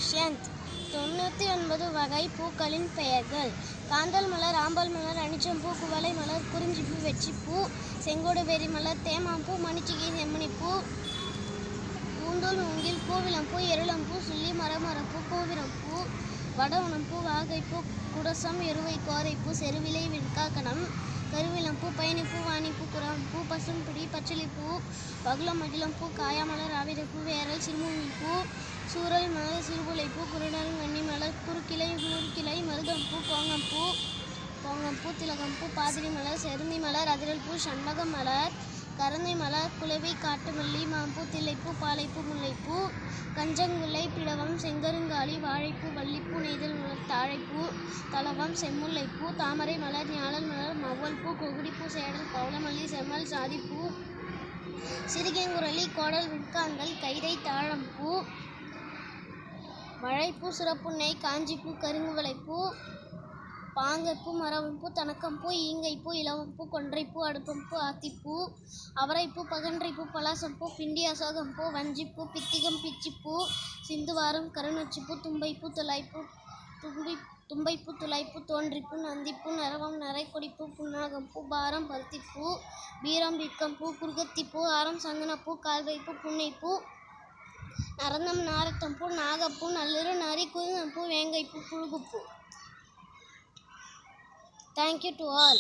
துஷ்யந்த். 99 வகை பூக்களின் பெயர்கள். காந்தல் மலர், ஆம்பல் மலர், அனிச்சம்பூ, குவளை மலர், குறிஞ்சிப்பூ, வெற்றிப்பூ, செங்கோடுபேரி மலர், தேமாம்பூ, மணிச்சிகை, செம்மணிப்பூ, பூந்தோல், மூங்கில், கூவிளம்பூ, எருளம்பூ, சுள்ளி, மரமரப்பூ, கூவிரம்பூ, வடவனம்பூ, வாகைப்பூ, குடசம், எருவை, கோரைப்பூ, செருவிலை, வெண்காக்கணம், கருவிளம்பூ, பயணிப்பூ, வாணிப்பூ, குரம்பூ, பசும்பிடி, பச்சிலிப்பூ, பகுளம், மகிழம்பூ, காயாமலர், ஆவிரைப்பூ, வேரல், சிறுமுல்லைப்பூ, சூரல் மலர், சிறுபுளைப்பூ, குருநல், வெண்ணிமலர், குறுக்கிளை, நூற்கிளை, மருதம்பூ, போங்கம்பூ, திலகம்பூ, பாதிரி மலர், செருந்தி மலர், அதிரல்பூ, சண்பக மலர், கரந்தை மலர், குலவை, காட்டுமல்லி, மாம்பூ, தில்லைப்பூ, பாலைப்பூ, முல்லைப்பூ, கஞ்சங்குல்லை, பிடவம், செங்கருங்காலி, வாழைப்பூ, வள்ளிப்பூ, நெய்தல் மலர், தாழைப்பூ, தலவம், செம்முல்லைப்பூ, தாமரை மலர், ஞாழல் மலர், மவ்வல்பூ, கொகுடிப்பூ, சேடல், பவளமல்லி, செம்மல், சாதிப்பூ, சிறுகேங்குரளி, கோடல், விற்காந்தல், கைதை, தாழம்பூ, மழைப்பூ, சுரப்புன்னை, காஞ்சிப்பூ, கருங்குவளைப்பூ, பாங்கைப்பூ, மரவம்பூ, தனக்கம்பூ, ஈங்கைப்பூ, இலவம்பூ, கொன்றைப்பூ, அடுப்பம்பூ, ஆத்திப்பூ, அவரைப்பூ, பகன்றைப்பூ, பலாசம்பூ, பிண்டி, அசோகம்பூ, வஞ்சிப்பூ, பித்திகம், பிச்சிப்பூ, சிந்துவாரம், கருநொச்சிப்பூ, தும்பைப்பூ, துளைப்பூ, தோன்றிப்பூ, நந்திப்பூ, நரவம், நரைக்கொடிப்பூ, புன்னாகம்பூ, பாரம், பருத்திப்பூ, வீரம், விற்கம்பூ, குருகத்திப்பூ, ஆரம், சந்தனப்பூ, கால்வைப்பூ, புன்னைப்பூ, நரந்தம், நாரத்தம்பூ, நாகப்பூ, நல்லிரு, நரி, குருந்தம்பூ, வேங்கைப்பூ, புழுகுப்பூ. Thank you to all.